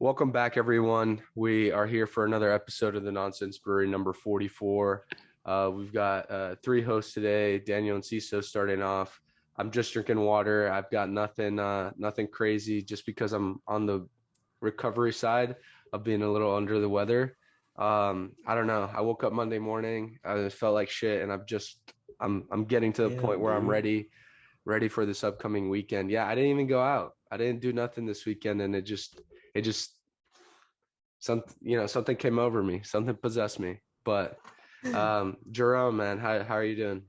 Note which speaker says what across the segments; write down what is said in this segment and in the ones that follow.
Speaker 1: Welcome back, everyone. We are here for another episode of the Nonsense Brewery, number 44. We've got three hosts today, Daniel and Ciso starting off. I'm just drinking water. I've got nothing crazy just because I'm on the recovery side of being a little under the weather. I don't know. I woke up Monday morning. I felt like shit, and I'm getting to the point where I'm ready for this upcoming weekend. Yeah, I didn't even go out. I didn't do nothing this weekend, and it just something came over me, something possessed me. But Jerome, man, how are you doing?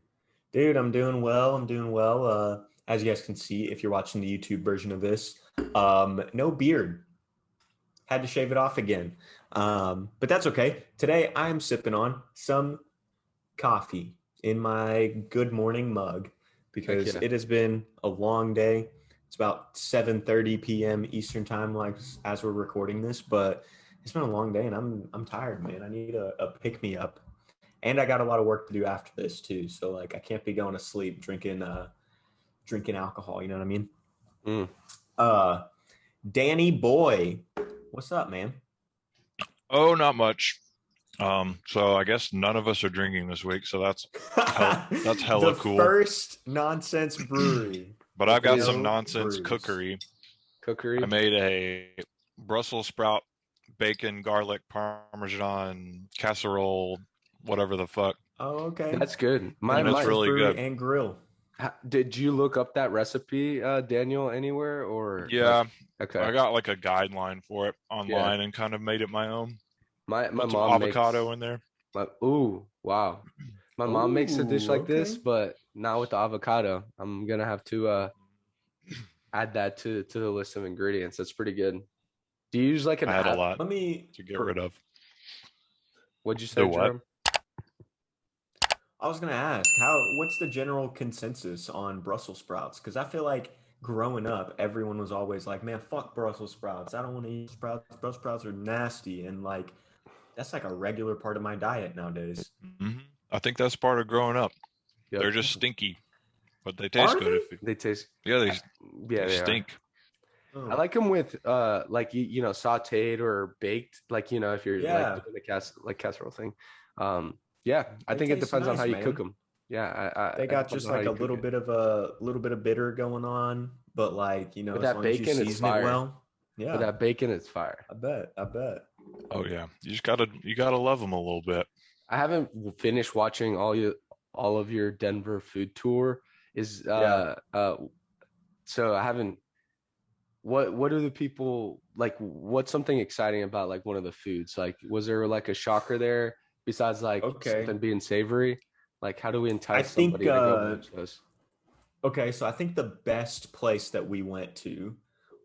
Speaker 2: Dude, I'm doing well. I'm doing well. As you guys can see, if you're watching the YouTube version of this, no beard. Had to shave it off again. But that's okay. Today I'm sipping on some coffee in my good morning mug
Speaker 1: Heck
Speaker 2: because
Speaker 1: yeah.
Speaker 2: it has been a long day. It's about 7:30 p.m. Eastern time, like as we're recording this, but it's been a long day and I'm tired, man. I need a pick me up. And I got a lot of work to do after this too. So like I can't be going to sleep drinking alcohol, you know what I mean?
Speaker 1: Mm.
Speaker 2: Uh Danny boy, what's up, man?
Speaker 3: Oh, not much. So I guess none of us are drinking this week, so that's hella
Speaker 2: The
Speaker 3: cool.
Speaker 2: first nonsense brewery
Speaker 3: But I've
Speaker 2: with
Speaker 3: got some
Speaker 2: no
Speaker 3: nonsense
Speaker 2: brews.
Speaker 3: cookery. I
Speaker 1: Cookery.
Speaker 3: made a Brussels sprout bacon garlic parmesan casserole, whatever the fuck,
Speaker 2: Oh, okay.
Speaker 1: That's good.
Speaker 2: The
Speaker 1: My
Speaker 3: and it's
Speaker 1: my
Speaker 2: nonsense
Speaker 3: really
Speaker 2: brewery
Speaker 3: good.
Speaker 2: and grill.
Speaker 1: did you look up that recipe, Daniel, anywhere or like?
Speaker 3: Yeah,
Speaker 1: Okay.
Speaker 3: I got like a guideline for it
Speaker 1: Yeah.
Speaker 3: online and kind of made it my own.
Speaker 1: My
Speaker 3: Put some
Speaker 1: mom makes
Speaker 3: avocado in there.
Speaker 1: ooh, wow. My mom makes a dish
Speaker 2: Oh,
Speaker 1: like this,
Speaker 2: okay.
Speaker 1: but not with the avocado. I'm gonna have to add that to the list of ingredients. That's pretty good. Do you use like an
Speaker 3: I had a
Speaker 1: app
Speaker 3: lot
Speaker 2: Let me
Speaker 3: to get
Speaker 1: for
Speaker 3: rid of.
Speaker 1: what'd you
Speaker 3: The
Speaker 1: say,
Speaker 3: what?
Speaker 1: Jerome?
Speaker 2: I was gonna ask, what's the general consensus on Brussels sprouts? Because I feel like growing up, everyone was always like, "Man, fuck Brussels sprouts. I don't want to eat sprouts. Brussels sprouts are nasty," and like that's like a regular part of my diet nowadays.
Speaker 3: hmm I think that's part of growing up. They're
Speaker 1: Yep.
Speaker 3: just stinky, but they taste
Speaker 2: Are
Speaker 3: good.
Speaker 2: they?
Speaker 3: If you,
Speaker 1: They taste
Speaker 3: yeah,
Speaker 1: uh, yeah,
Speaker 3: they
Speaker 1: they are.
Speaker 3: stink.
Speaker 1: I
Speaker 2: Oh,
Speaker 1: like them with like sauteed or baked, like if you're like
Speaker 2: yeah,
Speaker 1: doing the casserole thing. Yeah, I
Speaker 2: they
Speaker 1: think it
Speaker 2: taste
Speaker 1: depends on how
Speaker 2: nice,
Speaker 1: you cook
Speaker 2: man.
Speaker 1: them. Yeah,
Speaker 2: They
Speaker 1: it
Speaker 2: got
Speaker 1: depends
Speaker 2: just
Speaker 1: on how
Speaker 2: like
Speaker 1: you cook it.
Speaker 2: a little bit of bitter going on, but like
Speaker 1: With
Speaker 2: as
Speaker 1: that
Speaker 2: long as you
Speaker 1: bacon, it's
Speaker 2: season it
Speaker 1: fire.
Speaker 2: well,
Speaker 1: With
Speaker 2: yeah,
Speaker 1: that bacon, it's fire.
Speaker 2: I bet.
Speaker 3: Oh yeah, you gotta love them a little bit.
Speaker 1: I haven't finished watching all of your Denver food tour. Is
Speaker 2: Yeah.
Speaker 1: so I haven't. What do the people like? What's something exciting about like one of the foods? Like, was there like a shocker there besides like
Speaker 2: Okay.
Speaker 1: something being savory? Like, how do we
Speaker 2: I
Speaker 1: entice
Speaker 2: think
Speaker 1: somebody to go watch those?
Speaker 2: Okay, so I think the best place that we went to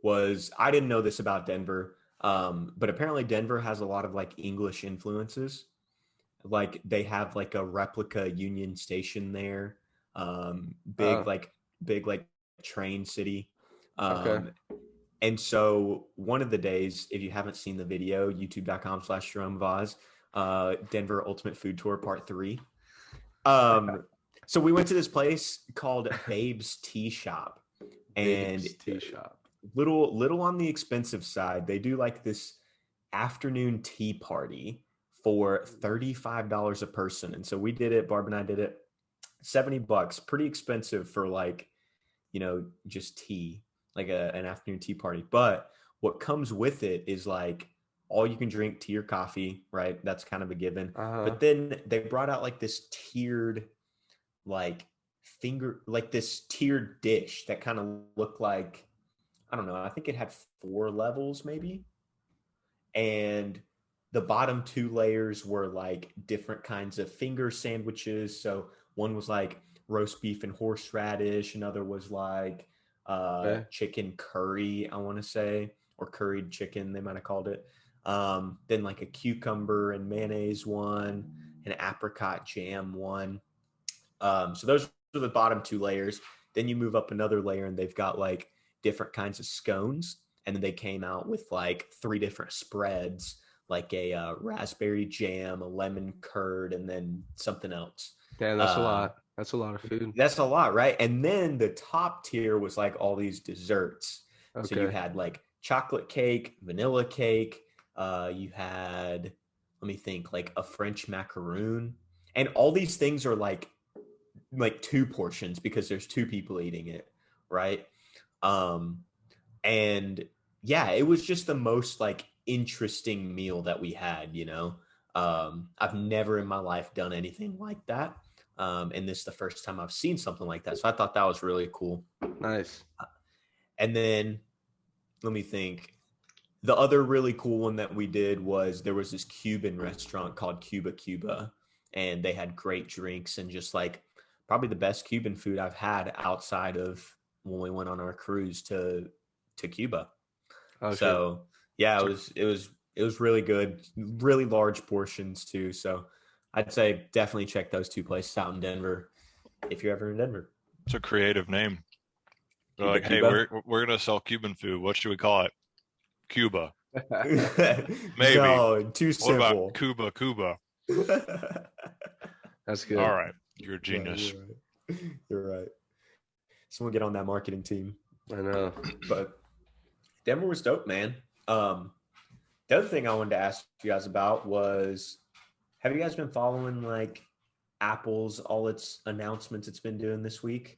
Speaker 2: was, I didn't know this about Denver, but apparently Denver has a lot of like English influences. Like they have like a replica Union Station there, big
Speaker 1: Oh,
Speaker 2: like train city.
Speaker 1: okay.
Speaker 2: Um, and so one of the days, if you haven't seen the video, youtube.com/Jerome Vaz, Denver Ultimate Food Tour Part 3. Um, so we went to this place called Babe's Tea Shop, and
Speaker 1: Babe's Tea Shop.
Speaker 2: little on the expensive side. They do like this afternoon tea party for $35 a person. And so we did it, Barb and I did it. $70, pretty expensive for like, just tea, like an afternoon tea party. But what comes with it is like all you can drink tea or coffee, right? That's kind of a given.
Speaker 1: Uh-huh.
Speaker 2: But then they brought out like this like this tiered dish that kind of looked like, I don't know, I think it had 4 levels maybe. And the bottom 2 layers were like different kinds of finger sandwiches. So one was like roast beef and horseradish, another was like
Speaker 1: Okay.
Speaker 2: chicken curry, I want to say, or curried chicken, they might have called it. Then like a cucumber and mayonnaise one, an apricot jam one. So those are the bottom 2 layers. Then you move up another layer and they've got like different kinds of scones. And then they came out with like 3 different spreads, like a raspberry jam, a lemon curd, and then something else.
Speaker 1: Damn, that's a
Speaker 2: Uh,
Speaker 1: lot. That's a lot of food.
Speaker 2: that's a lot, right? And then the top tier was like all these desserts. So you
Speaker 1: Okay.
Speaker 2: had like chocolate cake, vanilla cake. You had, let me think, like a French macaroon, and all these things are like 2 portions because there's 2 people eating it, right? Um, and yeah, it was just the most like interesting meal that we had, you know. I've never in my life done anything like that. And this is the first time I've seen something like that. So I thought that was really cool.
Speaker 1: Nice.
Speaker 2: And then let me think. The other really cool one that we did was there was this Cuban restaurant called Cuba, and they had great drinks and just like probably the best Cuban food I've had outside of when we went on our cruise to Cuba.
Speaker 1: Oh,
Speaker 2: So yeah, it was really good, really large portions too. So I'd say definitely check those 2 places out in Denver if you're ever in Denver.
Speaker 3: It's a creative name. They're
Speaker 2: Cuba,
Speaker 3: like, hey,
Speaker 2: Cuba.
Speaker 3: we're gonna sell Cuban food. What should we call it? Cuba.
Speaker 1: sure.
Speaker 3: Maybe.
Speaker 2: No, too
Speaker 3: What
Speaker 2: simple.
Speaker 3: about Cuba?
Speaker 1: That's good.
Speaker 3: All right, you're a
Speaker 2: No,
Speaker 3: genius.
Speaker 2: you're right. You're right. Someone get on that marketing team.
Speaker 1: I know.
Speaker 2: But Denver was dope, man. The other thing I wanted to ask you guys about was, have you guys been following like Apple's all its announcements it's been doing this week?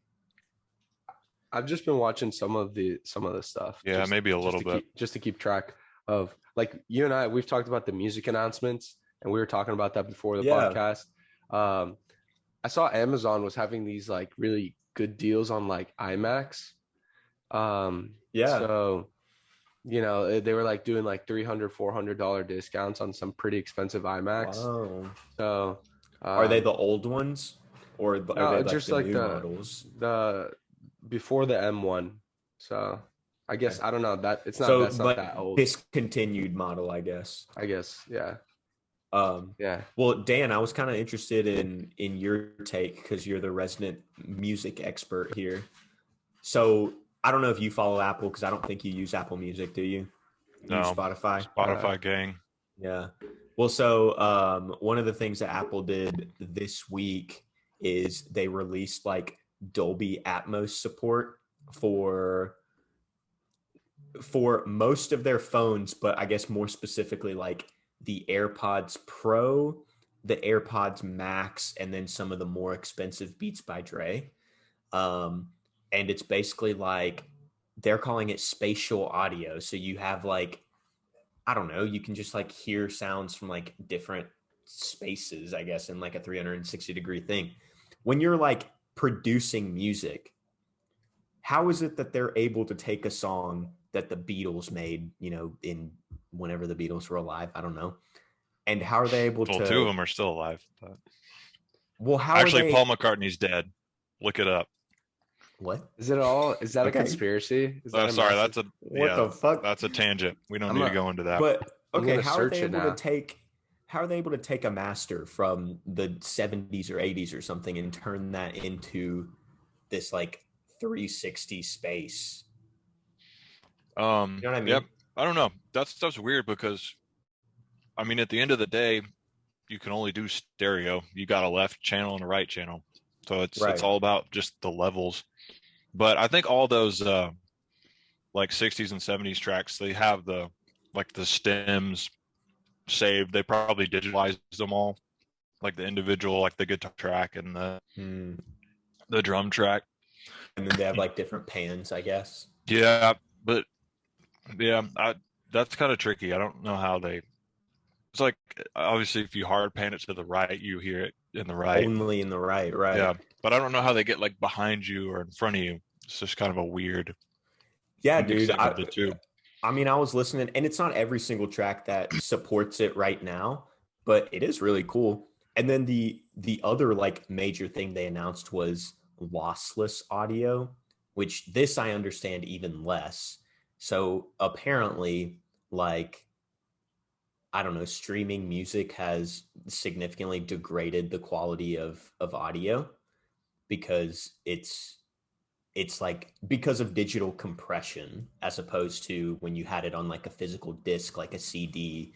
Speaker 1: I've just been watching some of the stuff.
Speaker 3: Yeah, maybe a little bit.
Speaker 1: Just to keep track of, like, you and I, we've talked about the music announcements, and we were talking about that before the podcast. I saw Amazon was having these like really good deals on like iMacs. So, you know, they were like doing like $300-$400 discounts on some pretty expensive iMacs.
Speaker 2: Wow.
Speaker 1: So
Speaker 2: Are they the old ones, or are they like
Speaker 1: just
Speaker 2: the
Speaker 1: like
Speaker 2: new
Speaker 1: the
Speaker 2: models?
Speaker 1: the before the M1. So I guess I don't know that it's not
Speaker 2: So
Speaker 1: that's not that old.
Speaker 2: discontinued model, I guess.
Speaker 1: I guess, yeah.
Speaker 2: Yeah. Well, Dan, I was kind of interested in your take because you're the resident music expert here. So I don't know if you follow Apple because I don't think you use Apple Music, do you? You use
Speaker 3: No.
Speaker 2: Spotify.
Speaker 3: Spotify gang.
Speaker 2: Yeah. Well, so one of the things that Apple did this week is they released like Dolby Atmos support for most of their phones, but I guess more specifically like the AirPods Pro, the AirPods Max, and then some of the more expensive Beats by Dre. And it's basically like they're calling it spatial audio. So you have like, I don't know, you can just like hear sounds from like different spaces, I guess, in like a 360-degree thing. When you're like producing music, how is it that they're able to take a song that the Beatles made, you know, in whenever the Beatles were alive? I don't know. And how are they able to?
Speaker 3: 2 of them are still alive. But...
Speaker 2: Well, how
Speaker 3: actually,
Speaker 2: are they...
Speaker 3: Paul McCartney's dead. Look it up.
Speaker 2: What?
Speaker 1: Is that a conspiracy? Is that
Speaker 3: sorry,
Speaker 1: massive...
Speaker 2: What the fuck?
Speaker 3: That's a tangent. We don't need to go into that.
Speaker 2: But okay, how are they able
Speaker 1: to
Speaker 2: take? How are they able to take a master from the 70s or 80s or something and turn that into this like 360 space? You know what I mean?
Speaker 3: Yep. I don't know. That stuff's weird because, I mean, at the end of the day, you can only do stereo. You got a left channel and a right channel, so it's all about just the levels. But I think all those like 60s and 70s tracks, they have the stems saved. They probably digitalized them all, like the individual, like the guitar track and the drum track.
Speaker 2: And then they have like different pans, I guess.
Speaker 3: Yeah, but yeah, that's kind of tricky. I don't know how they. It's like obviously if you hard pan it to the right, you hear it in the right.
Speaker 2: Only in the right.
Speaker 3: Yeah, but I don't know how they get like behind you or in front of you. It's just kind of a weird.
Speaker 2: Yeah, dude.
Speaker 3: I
Speaker 2: mean, I was listening, and it's not every single track that supports it right now, but it is really cool. And then the other like major thing they announced was lossless audio, which this I understand even less. So apparently, like, I don't know, streaming music has significantly degraded the quality of audio because it's like because of digital compression as opposed to when you had it on like a physical disc, like a CD,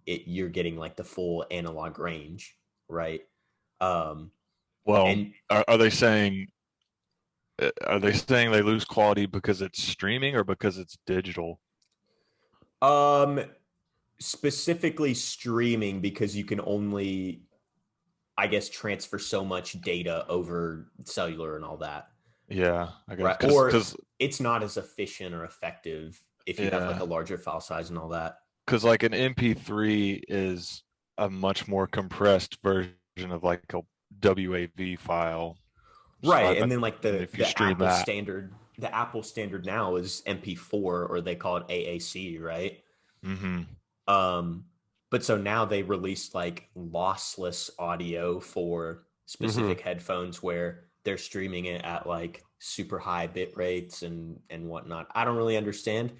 Speaker 2: you're getting like the full analog range, right?
Speaker 3: Well, and are they saying they lose quality because it's streaming or because it's digital?
Speaker 2: Specifically streaming, because you can only, I guess, transfer so much data over cellular and all that.
Speaker 3: Yeah, I guess.
Speaker 2: Right. Or it's not as efficient or effective if you have like a larger file size and all that.
Speaker 3: Because like an MP3 is a much more compressed version of like a WAV file.
Speaker 2: Right. And then like the Apple
Speaker 3: that.
Speaker 2: standard, the Apple standard now is MP4, or they call it AAC, right?
Speaker 3: Mm-hmm.
Speaker 2: But so now they released like lossless audio for specific headphones where they're streaming it at like super high bit rates and whatnot. I don't really understand,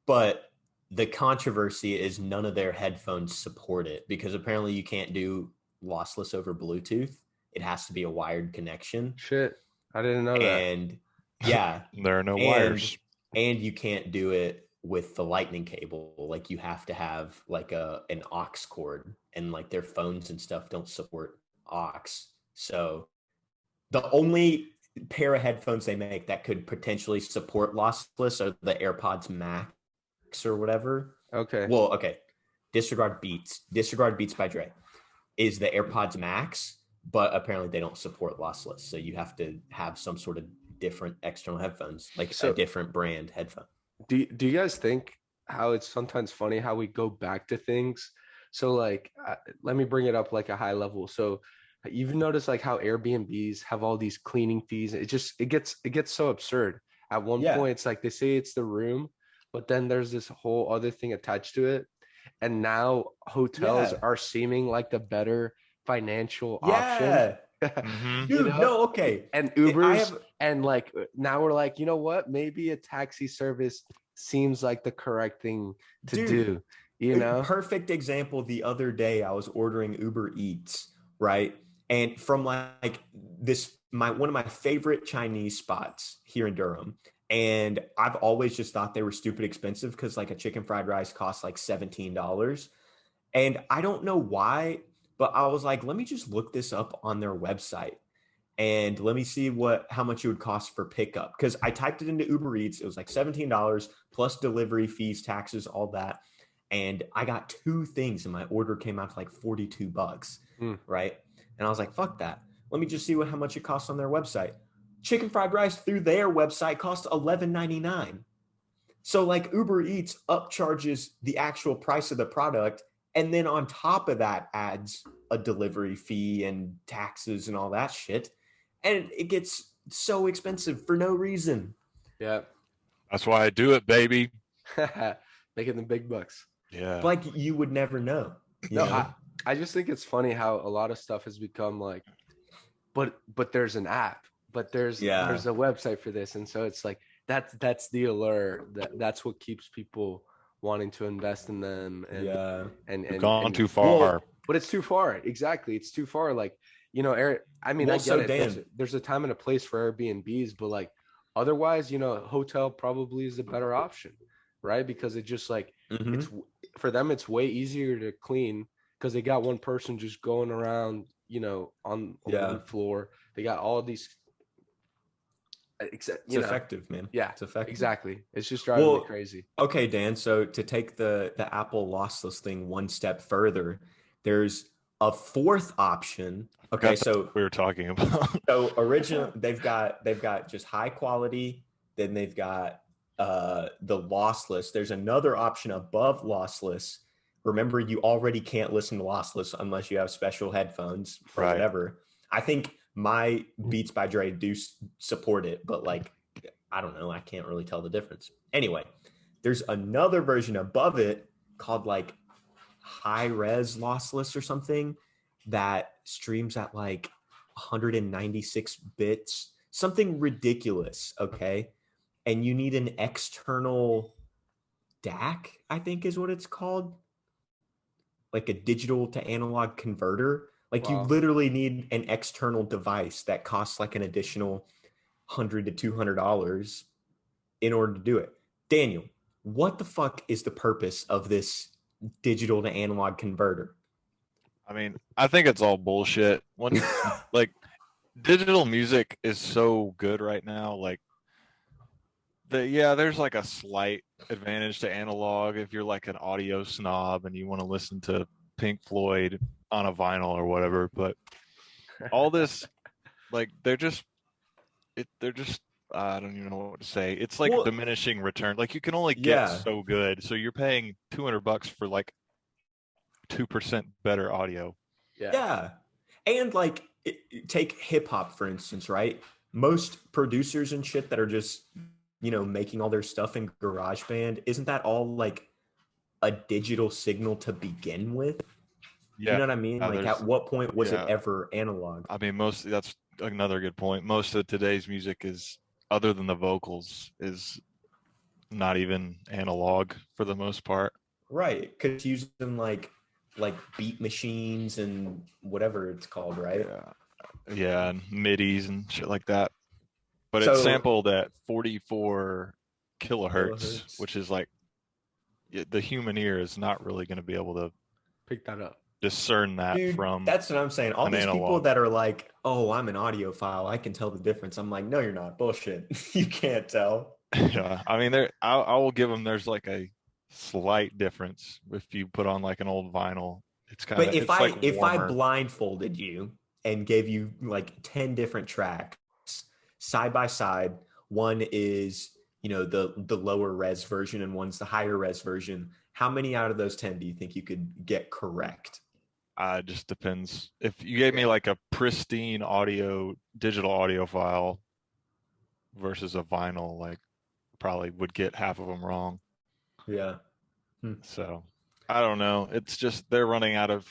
Speaker 2: but the controversy is none of their headphones support it, because apparently you can't do lossless over Bluetooth. It has to be a wired connection.
Speaker 1: Shit, I didn't know that.
Speaker 2: And yeah,
Speaker 3: there are no wires.
Speaker 2: And you can't do it with the lightning cable. Like you have to have like an aux cord, and like their phones and stuff don't support aux. So the only pair of headphones they make that could potentially support lossless are the AirPods Max or whatever.
Speaker 1: Okay.
Speaker 2: Well, okay. Disregard Beats by Dre is the AirPods Max, but apparently they don't support lossless. So you have to have some sort of different external headphones, like a different brand headphone.
Speaker 1: Do you guys think how it's sometimes funny how we go back to things? So like, let me bring it up like a high level. So you've noticed like how Airbnbs have all these cleaning fees. It gets so absurd. At one point, it's like they say it's the room, but then there's this whole other thing attached to it. And now hotels are seeming like the better financial option.
Speaker 2: Mm-hmm. Dude, no, okay.
Speaker 1: And Ubers, and like now we're like, you know what? Maybe a taxi service seems like the correct thing to do. You know,
Speaker 2: perfect example. The other day, I was ordering Uber Eats, right? And from like one of my favorite Chinese spots here in Durham. And I've always just thought they were stupid expensive, because like a chicken fried rice costs like $17. And I don't know why, but I was like, let me just look this up on their website and let me see how much it would cost for pickup. Because I typed it into Uber Eats. It was like $17 plus delivery fees, taxes, all that. And I got 2 things and my order came out to like $42, right? And I was like, fuck that. Let me just see how much it costs on their website. Chicken fried rice through their website costs $11.99. So like Uber Eats upcharges the actual price of the product, and then on top of that adds a delivery fee and taxes and all that shit. And it gets so expensive for no reason.
Speaker 1: Yeah.
Speaker 3: That's why I do it, baby.
Speaker 1: Making the big bucks.
Speaker 3: Yeah.
Speaker 2: Like you would never know.
Speaker 1: I just think it's funny how a lot of stuff has become like, but there's an app, but there's a website for this. And so it's like, that's the allure. That's what keeps people wanting to invest in them. And
Speaker 3: gone too far.
Speaker 1: Well, but it's too far. Exactly. It's too far. Like, you know, Eric, I mean, I get it. There's a time and a place for Airbnbs, but like otherwise, you know, a hotel probably is a better option, right? Because it just like, it's for them, it's way easier to clean because they got one person just going around, you know, on one floor. They got all these.
Speaker 2: It's effective, man.
Speaker 1: Yeah,
Speaker 2: it's effective.
Speaker 1: Exactly. It's just driving me crazy.
Speaker 2: Okay, Dan. So to take the Apple lossless thing one step further, there's a 4th option. Okay, so
Speaker 3: we were talking about.
Speaker 2: So they've got just high quality. Then they've got the lossless. There's another option above lossless. Remember, you already can't listen to lossless unless you have special headphones or whatever. I think my Beats by Dre do support it, but like, I don't know. I can't really tell the difference. Anyway, there's another version above it called like high res lossless or something that streams at like 196 bits, something ridiculous. Okay. And you need an external DAC, I think is what it's called. Like a digital to analog converter. Like you literally need an external device that costs like an additional $100 to $200 in order to do it. Daniel, what the fuck is the purpose of this digital to analog converter?
Speaker 3: I mean, I think it's all bullshit. Like digital music is so good right now. Like there's like a slight advantage to analog if you're like an audio snob and you want to listen to Pink Floyd on a vinyl or whatever. But all this, like, they're just I don't even know what to say. It's like a diminishing return. Like you can only get so good. So you're paying $200 for like 2% better audio.
Speaker 2: Yeah. And like take hip hop for instance, right? Most producers and shit that are just, making all their stuff in GarageBand, isn't that all like a digital signal to begin with?
Speaker 3: Yeah.
Speaker 2: You know what I mean? Like at what point was it ever analog?
Speaker 3: I mean, that's another good point. Most of today's music is, other than the vocals, is not even analog for the most part.
Speaker 2: Right. Because using like beat machines and whatever it's called, right?
Speaker 3: Yeah, and MIDIs and shit like that. But it's sampled at 44 kilohertz, which is like the human ear is not really going to be able to
Speaker 1: pick that up,
Speaker 3: discern that. Dude, from
Speaker 2: that's what I'm saying. All these people that are like, oh, I'm an audiophile, I can tell the difference. I'm like, no, you're not. Bullshit. You can't tell.
Speaker 3: Yeah, I mean, I will give them. There's like a slight difference if you put on like an old vinyl. It's kind of. But
Speaker 2: if I blindfolded you and gave you like 10 different tracks side by side, one is the lower res version and one's the higher res version, how many out of those 10 do you think you could get correct?
Speaker 3: It just depends. If you gave me like a pristine digital audio file versus a vinyl, like probably would get half of them wrong.
Speaker 2: Yeah.
Speaker 3: So I don't know. It's just they're running out of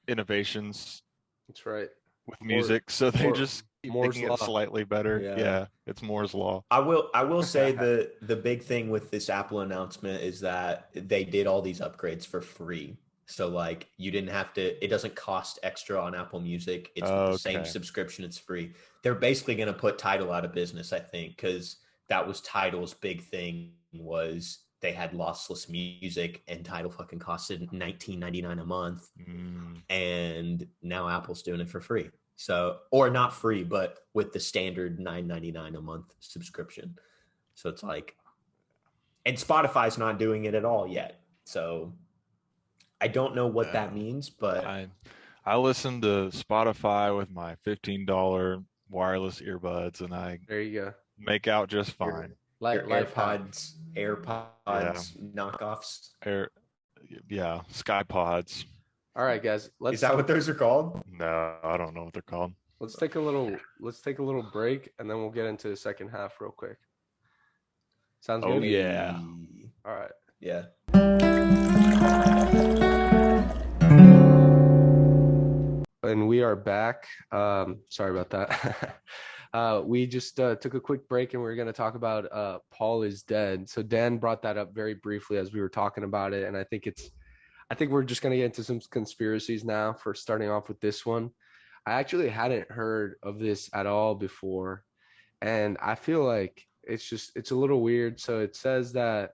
Speaker 3: innovations.
Speaker 1: That's right.
Speaker 3: With music, so they just making it slightly better. Yeah, it's Moore's law.
Speaker 2: I will say the big thing with this Apple announcement is that they did all these upgrades for free. So like you didn't have to, it doesn't cost extra on Apple Music. It's the same subscription, it's free. They're basically going to put Tidal out of business, I think, because that was Tidal's big thing, was they had lossless music and Tidal fucking costed $19.99 a month. And now Apple's doing it for free. So, or not free, but with the standard $9.99 a month subscription. So it's like, and Spotify's not doing it at all yet. So I don't know what that means, but
Speaker 3: I listen to Spotify with my $15 wireless earbuds, and
Speaker 1: there you go,
Speaker 3: make out just fine.
Speaker 2: Your AirPods knockoffs.
Speaker 3: SkyPods.
Speaker 1: All right, guys.
Speaker 2: Is that what those are called?
Speaker 3: No, I don't know what they're called.
Speaker 1: Let's take a little break, and then we'll get into the second half real quick. Sounds good?
Speaker 3: Oh, yeah.
Speaker 1: All right.
Speaker 2: Yeah.
Speaker 1: And we are back. Sorry about that. We just took a quick break, and we're going to talk about Paul is Dead. So Dan brought that up very briefly as we were talking about it, and I think we're just going to get into some conspiracies now for starting off with this one. I actually hadn't heard of this at all before, and I feel like it's a little weird. So it says that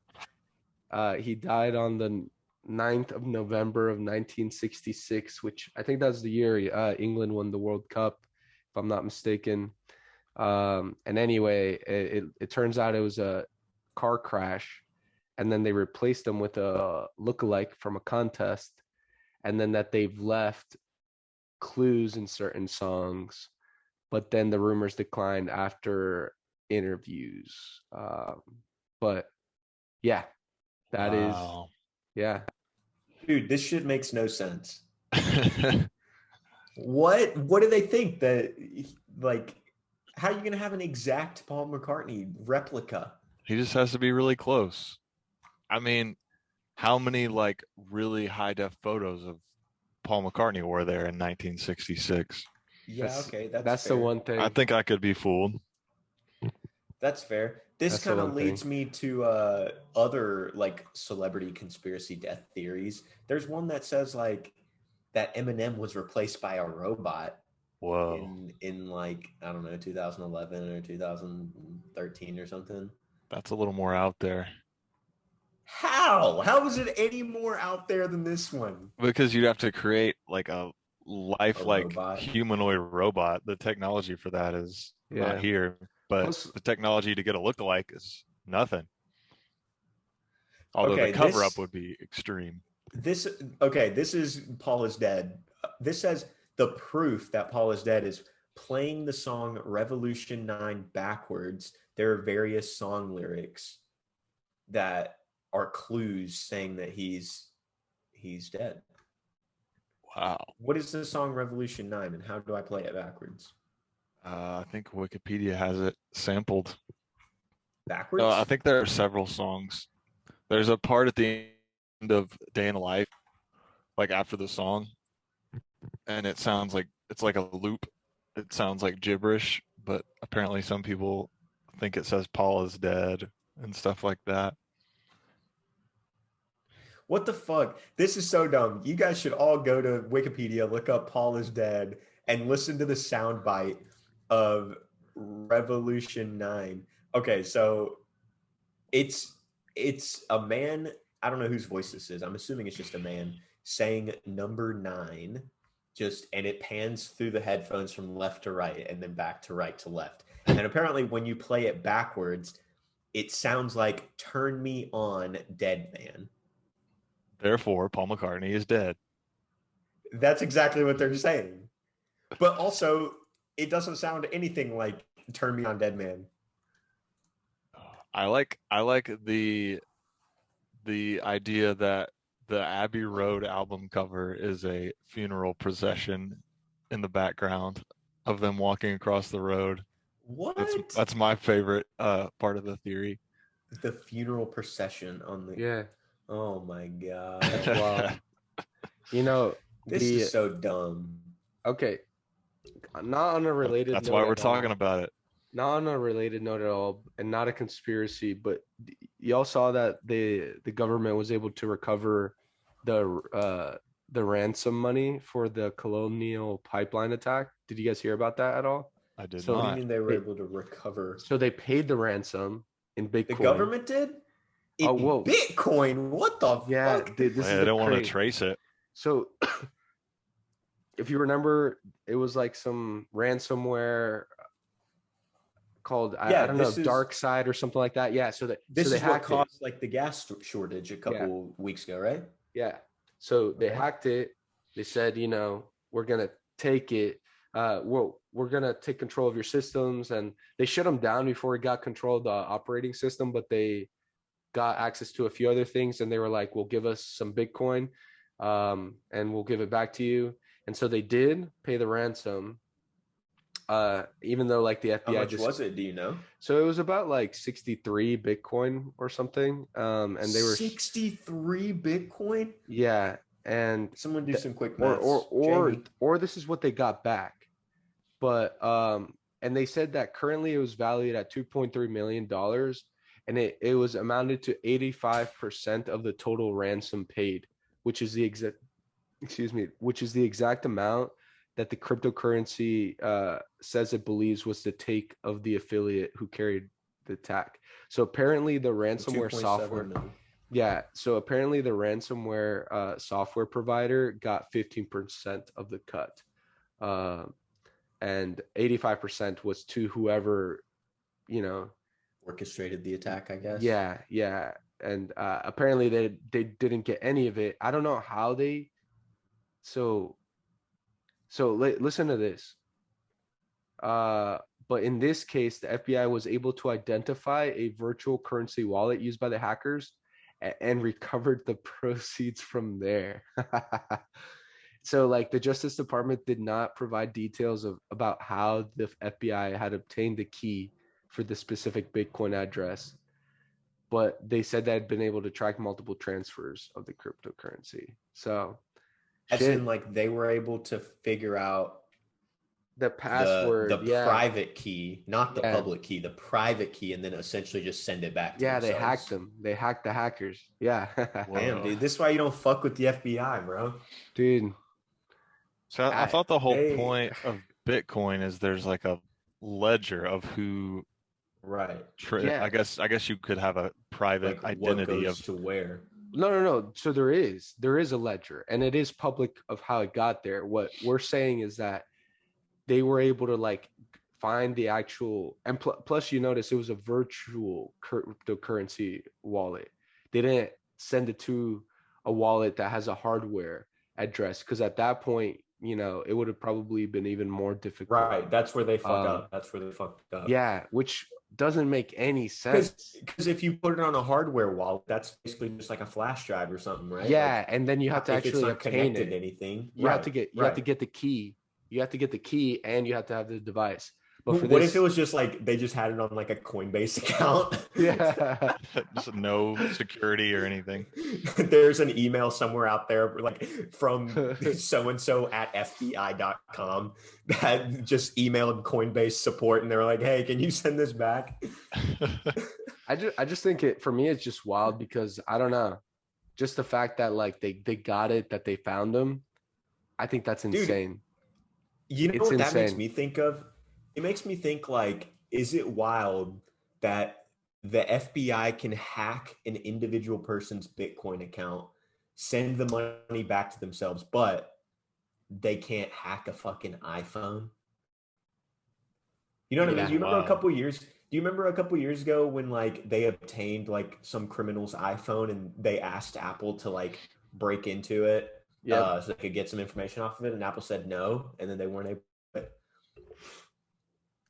Speaker 1: he died on the 9th of November of 1966, which I think that's the year England won the World Cup, if I'm not mistaken. And anyway, it turns out it was a car crash, and then they replaced him with a lookalike from a contest, and then that they've left clues in certain songs, but then the rumors declined after interviews. But yeah, that is, yeah.
Speaker 2: Dude, this shit makes no sense. What do they think that, like, how are you going to have an exact Paul McCartney replica?
Speaker 3: He just has to be really close. I mean, how many like really high def photos of Paul McCartney were there in 1966?
Speaker 2: Yeah, okay,
Speaker 1: that's the one thing.
Speaker 3: I think I could be fooled.
Speaker 2: That's fair. This kind of leads me to other like celebrity conspiracy death theories. There's one that says like that Eminem was replaced by a robot.
Speaker 3: Whoa.
Speaker 2: In like, I don't know, 2011 or 2013 or something.
Speaker 3: That's a little more out there.
Speaker 2: How is it any more out there than this one?
Speaker 3: Because you'd have to create like a lifelike humanoid robot. The technology for that is not here, but the technology to get a lookalike is nothing. Although
Speaker 2: Okay,
Speaker 3: the cover up would be extreme.
Speaker 2: This is Paul is Dead. This says the proof that Paul is dead is playing the song Revolution 9 backwards. There are various song lyrics that are clues saying that he's dead.
Speaker 3: Wow.
Speaker 2: What is the song Revolution 9 and how do I play it backwards?
Speaker 3: I think Wikipedia has it sampled.
Speaker 2: Backwards?
Speaker 3: I think there are several songs. There's a part at the end of Day in the Life, like after the song, and it sounds like it's like a loop. It sounds like gibberish, but apparently some people think it says Paul is dead and stuff like that.
Speaker 2: What the fuck? This is so dumb. You guys should all go to Wikipedia, look up Paul is dead, and listen to the soundbite of Revolution 9. Okay, so it's a man, I don't know whose voice this is. I'm assuming it's just a man saying number 9, and it pans through the headphones from left to right and then back to right to left. And apparently when you play it backwards, it sounds like Turn Me On, Dead Man.
Speaker 3: Therefore, Paul McCartney is dead.
Speaker 2: That's exactly what they're saying. But also, it doesn't sound anything like Turn Me On, Dead Man.
Speaker 3: I like the idea that the Abbey Road album cover is a funeral procession in the background of them walking across the road.
Speaker 2: What?
Speaker 3: That's my favorite part of the theory.
Speaker 2: The funeral procession on the...
Speaker 1: Yeah.
Speaker 2: Oh my God.
Speaker 1: That's wild. You know,
Speaker 2: this is so dumb.
Speaker 1: Okay. Not on a related
Speaker 3: That's
Speaker 1: note
Speaker 3: why we're talking
Speaker 1: all.
Speaker 3: about it.
Speaker 1: Not on a related note at all, and not a conspiracy, but y'all saw that the government was able to recover the ransom money for the Colonial Pipeline attack. Did you guys hear about that at all?
Speaker 3: I did
Speaker 2: What do you
Speaker 3: not.
Speaker 2: mean they were able to recover?
Speaker 1: So they paid the ransom in Bitcoin.
Speaker 2: The government did?
Speaker 1: Whoa.
Speaker 2: Bitcoin? What the fuck?
Speaker 1: Dude,
Speaker 3: They don't want to trace it.
Speaker 1: So if you remember, it was like some ransomware called I don't know, Dark Side or something like that. Yeah,
Speaker 2: this is what caused like the gas shortage a couple weeks ago, right?
Speaker 1: Yeah. So they hacked it. They said, we're gonna take it. We're gonna take control of your systems, and they shut them down before we got control of the operating system, but they got access to a few other things, and they were like, "Well, give us some Bitcoin, and we'll give it back to you." And so they did pay the ransom. Even though like the FBI,
Speaker 2: how much was it? Do you know?
Speaker 1: So it was about like 63 Bitcoin or something. And they were
Speaker 2: 63 Bitcoin.
Speaker 1: Yeah, and
Speaker 2: someone do some quick math.
Speaker 1: Or this is what they got back, but and they said that currently it was valued at $2.3 million, and it was amounted to 85% of the total ransom paid, which is the exact amount that the cryptocurrency says it believes was the take of the affiliate who carried the attack. So apparently the ransomware software, apparently the ransomware software provider got 15% of the cut, and 85% was to whoever,
Speaker 2: orchestrated the attack, I guess.
Speaker 1: Yeah, and apparently they didn't get any of it. I don't know how they. So listen to this. But in this case, the FBI was able to identify a virtual currency wallet used by the hackers and recovered the proceeds from there. So like the Justice Department did not provide details about how the FBI had obtained the key for the specific Bitcoin address, but they said they had been able to track multiple transfers of the cryptocurrency. So
Speaker 2: as in like they were able to figure out
Speaker 1: the password,
Speaker 2: the private key, not the public key, the private key, and then essentially just send it back to themselves.
Speaker 1: They hacked them. They hacked the hackers. Yeah.
Speaker 2: Damn, dude. This is why you don't fuck with the FBI, bro.
Speaker 1: Dude.
Speaker 3: So I thought the whole point of Bitcoin is there's like a ledger of who.
Speaker 2: Right.
Speaker 3: I guess you could have a private identity
Speaker 2: what goes to where.
Speaker 1: No. So there is a ledger, and it is public of how it got there. What we're saying is that they were able to like find the actual, and plus you notice it was a virtual cryptocurrency wallet. They didn't send it to a wallet that has a hardware address, because at that point, it would have probably been even more difficult.
Speaker 2: Right. That's where they fuck up. That's where they fucked up.
Speaker 1: Yeah, which doesn't make any sense.
Speaker 2: Because if you put it on a hardware wallet, that's basically just like a flash drive or something, right?
Speaker 1: Yeah, and then you have to actually obtain
Speaker 2: connected
Speaker 1: it.
Speaker 2: to anything.
Speaker 1: You have to get the key. You have to get the key, and you have to have the device.
Speaker 2: But for what if it was just like they just had it on like a Coinbase account?
Speaker 1: Yeah.
Speaker 3: Just no security or anything.
Speaker 2: There's an email somewhere out there like from so-and-so at FBI.com that just emailed Coinbase support, and they're like, hey, can you send this back?
Speaker 1: I just think for me, it's just wild because I don't know. Just the fact that like they got it, that they found them. I think that's insane.
Speaker 2: Dude, you know what that makes me think of? It makes me think like, is it wild that the FBI can hack an individual person's Bitcoin account, send the money back to themselves, but they can't hack a fucking iPhone? You know what I mean? Do you remember a couple years ago when like they obtained like some criminal's iPhone and they asked Apple to like break into it so they could get some information off of it, and Apple said no, and then they weren't able to.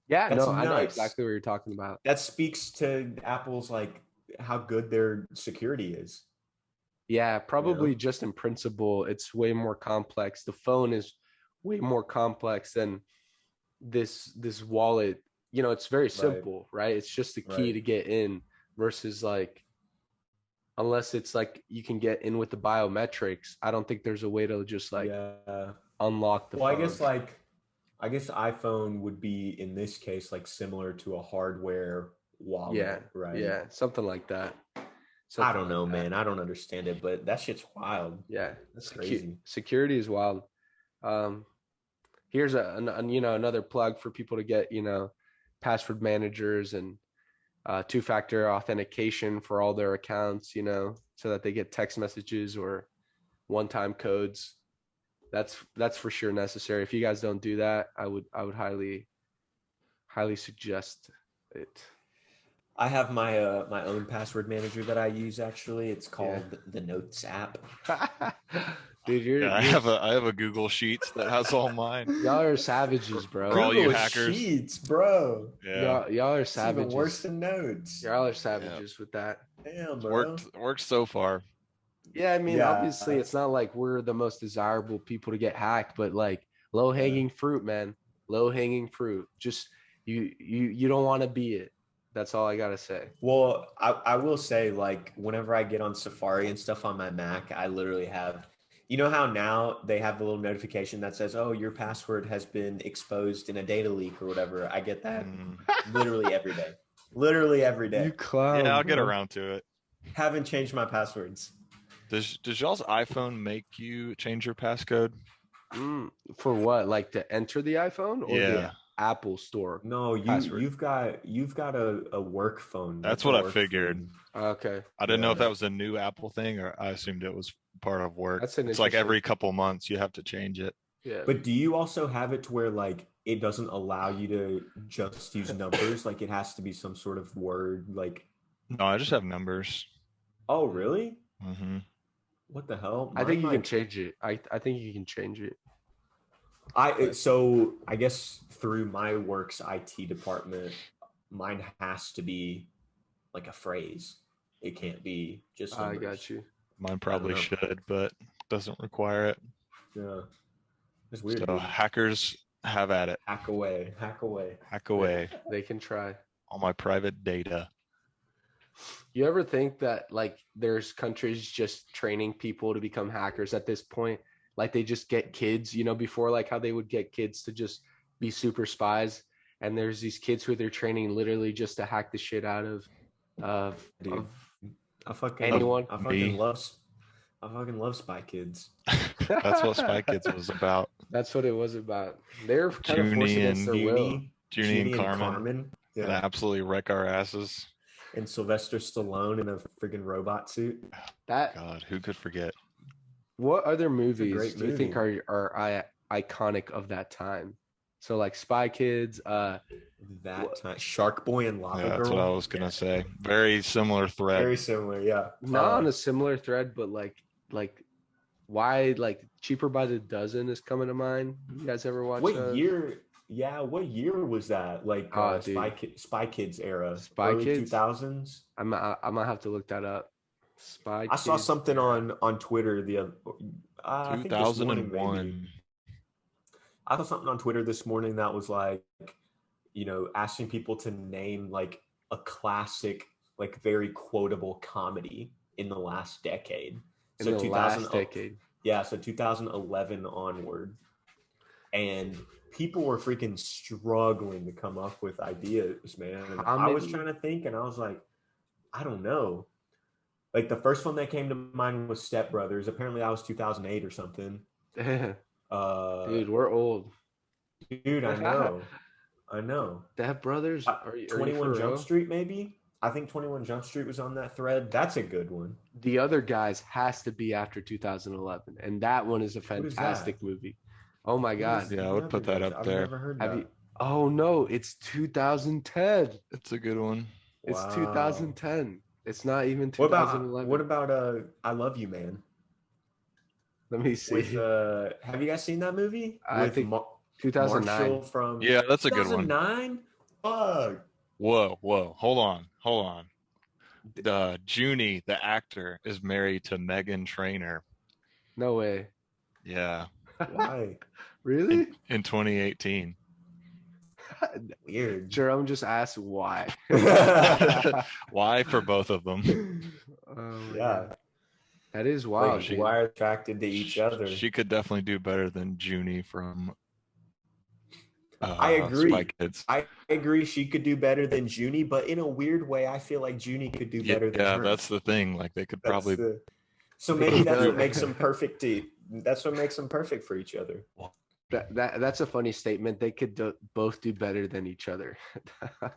Speaker 1: Yeah, no, I know exactly what you're talking about.
Speaker 2: That speaks to Apple's like how good their security is.
Speaker 1: Yeah, probably just in principle, it's way more complex. The phone is way more complex than this wallet. It's very simple, right? It's just the key to get in versus like, unless it's like you can get in with the biometrics, I don't think there's a way to just like unlock the phone.
Speaker 2: I guess iPhone would be in this case like similar to a hardware wallet, right?
Speaker 1: Yeah, something like that.
Speaker 2: I don't know, man. I don't understand it, but that shit's wild.
Speaker 1: Yeah,
Speaker 2: that's crazy.
Speaker 1: Security is wild. Here's another plug for people to get password managers and two-factor authentication for all their accounts, so that they get text messages or one-time codes. That's for sure necessary. If you guys don't do that, I would highly suggest it.
Speaker 2: I have my my own password manager that I use. Actually, it's called the Notes app.
Speaker 1: Dude,
Speaker 3: I have a Google Sheets that has all mine.
Speaker 1: Y'all are savages, bro.
Speaker 3: For all you
Speaker 2: Google
Speaker 3: hackers.
Speaker 2: Sheets, bro.
Speaker 3: Yeah.
Speaker 1: Y'all are savages.
Speaker 2: It's even worse than Notes.
Speaker 1: Y'all are savages with that.
Speaker 2: Damn, bro.
Speaker 3: Worked so far.
Speaker 1: Yeah, I mean, obviously, it's not like we're the most desirable people to get hacked, but like low-hanging fruit, man. Low-hanging fruit. Just you don't want to be it. That's all I gotta say.
Speaker 2: Well, I will say, like, whenever I get on Safari and stuff on my Mac, I literally have, you know how now they have the little notification that says, oh, your password has been exposed in a data leak or whatever. I get that literally every day. Literally every day.
Speaker 1: You clown.
Speaker 3: Yeah, I'll get around to it.
Speaker 2: Haven't changed my passwords.
Speaker 3: Does y'all's iPhone make you change your passcode?
Speaker 1: For what? Like to enter the iPhone or the Apple Store?
Speaker 2: No, you've got a work phone.
Speaker 3: That's what I figured.
Speaker 1: Okay.
Speaker 3: I didn't know if that was a new Apple thing, or I assumed it was part of work. It's like every couple months you have to change it.
Speaker 1: Yeah.
Speaker 2: But do you also have it to where like it doesn't allow you to just use numbers? Like it has to be some sort of word, like.
Speaker 3: No, I just have numbers.
Speaker 2: Oh, really?
Speaker 3: Mm-hmm.
Speaker 2: What the hell?
Speaker 1: I think you can change it. I think you can change it.
Speaker 2: So I guess through my work's IT department, mine has to be like a phrase. It can't be just numbers.
Speaker 1: I got you.
Speaker 3: Mine probably should, but doesn't require it.
Speaker 2: Yeah. It's weird.
Speaker 3: So hackers have at it.
Speaker 2: Hack away. Hack away.
Speaker 3: Hack away.
Speaker 1: They can try.
Speaker 3: All my private data.
Speaker 1: You ever think that like there's countries just training people to become hackers at this point? Like they just get kids, before like how they would get kids to just be super spies. And there's these kids who they're training literally just to hack the shit out of anyone.
Speaker 2: I fucking love Spy Kids.
Speaker 3: That's what Spy Kids was about.
Speaker 1: That's what it was about. They're kind of forced against their will.
Speaker 3: Junie and Carmen.
Speaker 2: Yeah.
Speaker 3: And absolutely wreck our asses.
Speaker 2: And Sylvester Stallone in a friggin' robot suit.
Speaker 3: God, who could forget?
Speaker 1: What other movies do you think are iconic of that time? So like Spy Kids,
Speaker 2: That time, Shark Boy and Lava Girl.
Speaker 3: That's what I was gonna say. Very similar thread.
Speaker 2: Very similar, yeah.
Speaker 1: not on a similar thread, but like why like Cheaper by the Dozen is coming to mind. You guys ever watch
Speaker 2: what
Speaker 1: those?
Speaker 2: year? Yeah, what year was that? Like Spy Kids era,
Speaker 1: Spy
Speaker 2: early
Speaker 1: Kids?
Speaker 2: 2000s.
Speaker 1: I might have to look that up. Spy
Speaker 2: I saw
Speaker 1: Kids
Speaker 2: something
Speaker 1: era.
Speaker 2: on Twitter I think this morning maybe.
Speaker 3: 2001.
Speaker 2: I saw something on Twitter this morning that was like, asking people to name like a classic, like very quotable comedy in the last decade.
Speaker 1: In the last decade.
Speaker 2: Yeah, so 2011 onward. And people were freaking struggling to come up with ideas, man. And I was trying to think, and I was like, I don't know. Like the first one that came to mind was Step Brothers. Apparently, that was 2008 or something.
Speaker 1: Dude, we're old.
Speaker 2: Dude, I know.
Speaker 1: Step Brothers.
Speaker 2: 21 Jump Street, maybe. I think 21 Jump Street was on that thread. That's a good one.
Speaker 1: The Other Guys has to be after 2011, and that one is a fantastic movie. Oh my god!
Speaker 3: Yeah, I would put that up there.
Speaker 2: I've never heard that.
Speaker 1: Oh no, it's 2010.
Speaker 3: It's a good one.
Speaker 1: It's 2010. It's not even 2011.
Speaker 2: What about I Love You, Man?
Speaker 1: Let me see.
Speaker 2: Have you guys seen that movie?
Speaker 1: I think 2009.
Speaker 2: Marshall from
Speaker 3: That's a good one.
Speaker 2: 2009. Fuck.
Speaker 3: Whoa! Hold on. Junie, the actor, is married to Megan Trainor.
Speaker 1: No way.
Speaker 3: Yeah.
Speaker 2: Why?
Speaker 1: Really?
Speaker 3: In 2018.
Speaker 2: Weird.
Speaker 1: Jerome just asked why.
Speaker 3: Why for both of them?
Speaker 2: Yeah.
Speaker 1: That is wild.
Speaker 2: Like, why are attracted to each other?
Speaker 3: She could definitely do better than Junie from
Speaker 2: I agree.
Speaker 3: Spy Kids.
Speaker 2: I agree she could do better than Junie, but in a weird way, I feel like Junie could do better than her.
Speaker 3: Yeah, that's the thing. Like they could probably.
Speaker 2: So maybe that's what makes them perfect. That's what makes them perfect for each other.
Speaker 1: That's a funny statement. They could both do better than each other.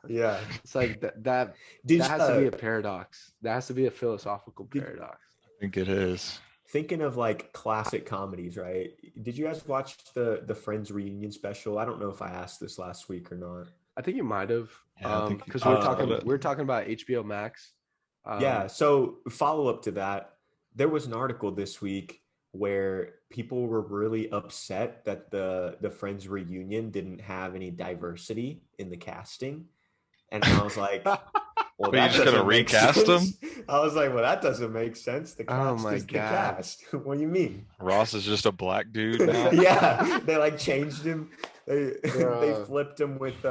Speaker 2: Yeah,
Speaker 1: it's like that has to be a paradox. That has to be a philosophical paradox.
Speaker 3: I think it is.
Speaker 2: Thinking of like classic comedies, right? Did you guys watch the Friends reunion special? I don't know if I asked this last week or not.
Speaker 1: I think you might have, because we're talking about HBO Max.
Speaker 2: Yeah. So follow up to that, there was an article this week where people were really upset that the Friends reunion didn't have any diversity in the casting, and I was like, well,
Speaker 3: you're just gonna recast them?
Speaker 2: I was like, well, that doesn't make sense. The cast is the cast. What do you mean?
Speaker 3: Ross is just a black dude now?
Speaker 2: Yeah, they like changed him. They flipped him with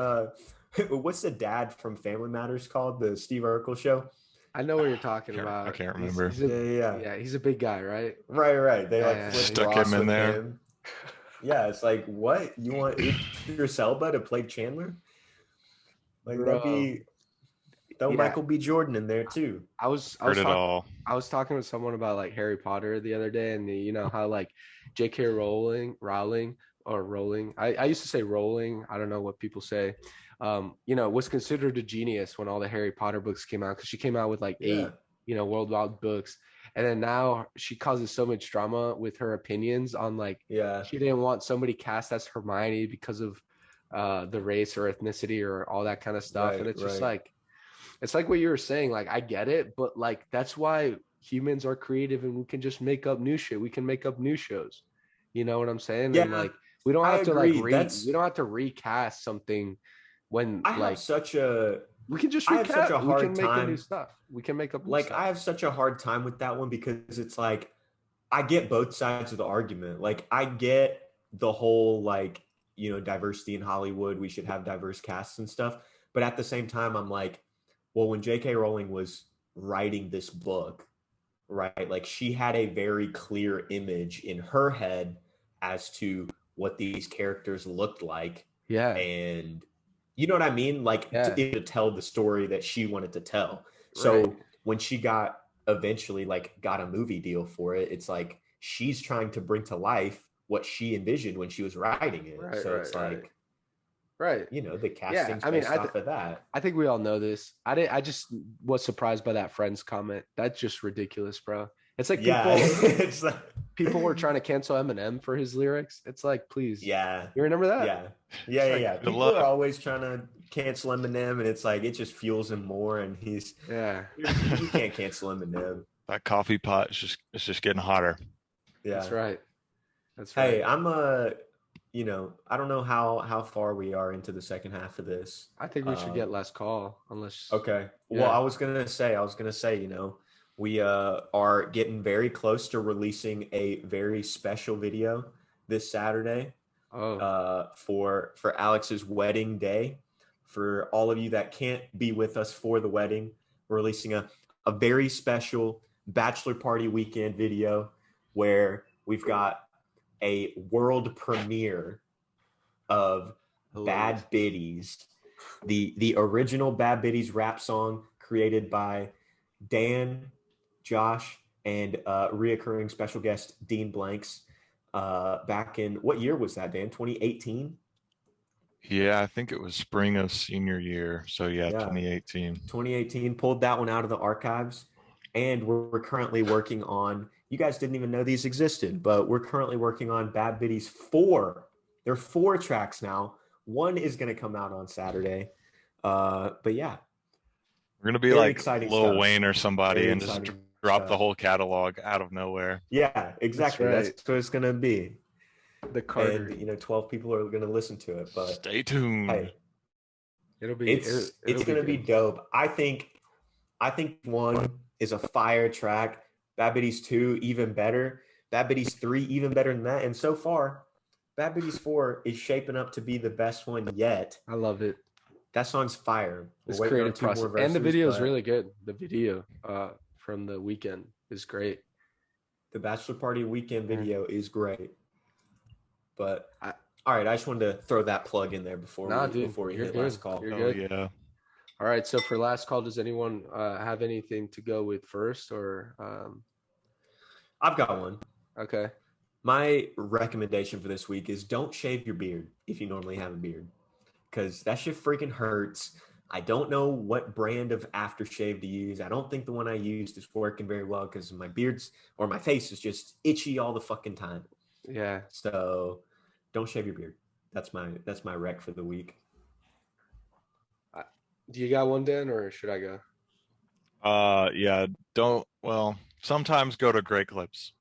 Speaker 2: what's the dad from Family Matters called? The Steve Urkel show.
Speaker 1: I know what you're talking about.
Speaker 3: I can't remember.
Speaker 2: Yeah.
Speaker 1: He's a big guy, right?
Speaker 2: Right. They
Speaker 3: stuck him in there.
Speaker 2: Him. Yeah, it's like, what? You want Idris Elba to play Chandler? Like that'd be. Michael B. Jordan in there too.
Speaker 1: I was talking with someone about like Harry Potter the other day, and you know how like J.K. Rowling. I used to say Rowling. I don't know what people say. Was considered a genius when all the Harry Potter books came out, because she came out with like 8, worldwide books, and then now she causes so much drama with her opinions on like she didn't want somebody cast as Hermione because of the race or ethnicity or all that kind of stuff, and it's just like. It's like what you were saying, like, I get it, but like, that's why humans are creative and we can just make up new shit. We can make up new shows. You know what I'm saying?
Speaker 2: Yeah,
Speaker 1: and like, we don't have to we don't have to recast something when we can just recast. I have such a hard time. New stuff. We can make up new stuff.
Speaker 2: I have such a hard time with that one because it's like, I get both sides of the argument. Like, I get the whole, like, diversity in Hollywood. We should have diverse casts and stuff. But at the same time, I'm like, well, when J.K. Rowling was writing this book, right, like she had a very clear image in her head as to what these characters looked like.
Speaker 1: Yeah.
Speaker 2: And you know what I mean? Like to tell the story that she wanted to tell. So when she got a movie deal for it, it's like she's trying to bring to life what she envisioned when she was writing it.
Speaker 1: Right.
Speaker 2: The casting's based off of that.
Speaker 1: I think we all know this. I just was surprised by that Friends comment. That's just ridiculous, bro. It's like people.
Speaker 2: It's like
Speaker 1: people were trying to cancel Eminem for his lyrics. It's like, please.
Speaker 2: Yeah.
Speaker 1: You remember that?
Speaker 2: Yeah.
Speaker 3: Good
Speaker 2: People
Speaker 3: luck.
Speaker 2: are always trying to cancel Eminem, and it's like it just fuels him more. And
Speaker 1: Yeah.
Speaker 2: you can't cancel Eminem.
Speaker 3: That coffee pot is just getting hotter.
Speaker 2: Yeah.
Speaker 1: That's right.
Speaker 2: Hey, I'm I don't know how far we are into the second half of this.
Speaker 1: I think we should get last call, unless.
Speaker 2: Okay. Well, I was gonna say, we are getting very close to releasing a very special video this Saturday. For Alex's wedding day. For all of you that can't be with us for the wedding, we're releasing a very special bachelor party weekend video where we've got a world premiere of Bad Biddies, the original Bad Biddies rap song created by Dan, Josh, and reoccurring special guest Dean Blanks. Back in, what year was that, Dan? 2018?
Speaker 3: Yeah, I think it was spring of senior year. So yeah. 2018.
Speaker 2: 2018, pulled that one out of the archives. And we're currently working on, you guys didn't even know these existed, but we're currently working on Bad Biddies 4. There are 4 tracks now. One is going to come out on Saturday. But yeah.
Speaker 3: We're going to be like Lil Wayne or somebody and just drop the whole catalog out of nowhere.
Speaker 2: Yeah, exactly. That's what it's going to be.
Speaker 1: The Carter.
Speaker 2: And 12 people are going to listen to it, but
Speaker 3: stay tuned.
Speaker 2: Hey,
Speaker 1: it's
Speaker 2: going to be dope. I think 1 is a fire track. Bad Biddies 2 even better. Bad Biddies 3 even better than that. And so far, Bad Biddies 4 is shaping up to be the best one yet.
Speaker 1: I love it.
Speaker 2: That song's fire.
Speaker 1: It's creative process, and the video is really good. The video from the weekend is great.
Speaker 2: The bachelor party weekend video is great. But all right, I just wanted to throw that plug in there before we hit last call.
Speaker 1: You're good.
Speaker 3: Yeah.
Speaker 1: All right, so for last call, does anyone have anything to go with first, or?
Speaker 2: I've got one.
Speaker 1: Okay.
Speaker 2: My recommendation for this week is don't shave your beard if you normally have a beard, because that shit freaking hurts. I don't know what brand of aftershave to use. I don't think the one I used is working very well because my my face is just itchy all the fucking time.
Speaker 1: Yeah.
Speaker 2: So don't shave your beard. That's my rec for the week.
Speaker 1: Do you got one, Dan, or should I go?
Speaker 3: Yeah. Sometimes go to Great Clips.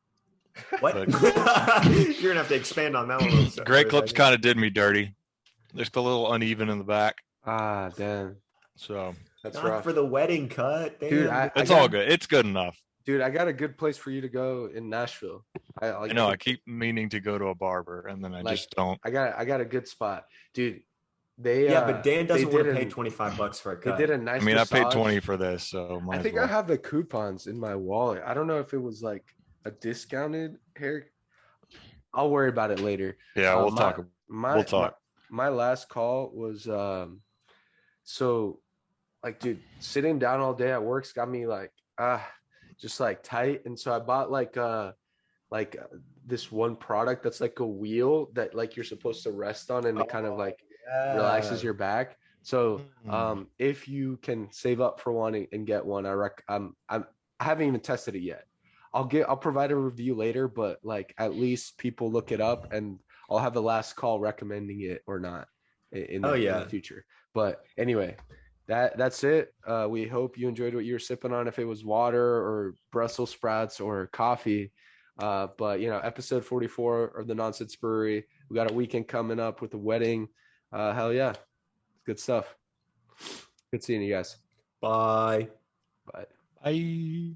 Speaker 2: What? You're gonna have to expand on that one.
Speaker 3: Great Clips kind of did me dirty. Just a little uneven in the back.
Speaker 1: Damn.
Speaker 3: So
Speaker 2: that's not rough. For the wedding cut, damn.
Speaker 3: Dude. It's all good. It's good enough.
Speaker 1: Dude, I got a good place for you to go in Nashville.
Speaker 3: I know. I keep meaning to go to a barber, and then I just don't.
Speaker 1: I got a good spot, dude.
Speaker 2: But Dan doesn't want to pay $25 for a cut.
Speaker 1: They did a nice.
Speaker 3: I paid $20 for this, so
Speaker 1: I think I have the coupons in my wallet. I don't know if it was like a discounted hair. I'll worry about it later.
Speaker 3: Yeah, we'll talk. We'll talk.
Speaker 1: My last call was so like, dude, sitting down all day at work's got me like just like tight, and so I bought like this one product that's like a wheel that like you're supposed to rest on, and it kind of like relaxes your back. So if you can save up for one and get one, I haven't even tested it yet. I'll provide a review later, but like at least people look it up, and I'll have the last call recommending it or not in the future. But anyway, that's it. We hope you enjoyed what you were sipping on, if it was water or Brussels sprouts or coffee. But episode 44 of the Nonsense Brewery. We got a weekend coming up with a wedding. Hell yeah. Good stuff. Good seeing you guys.
Speaker 2: Bye.
Speaker 1: Bye.
Speaker 3: Bye.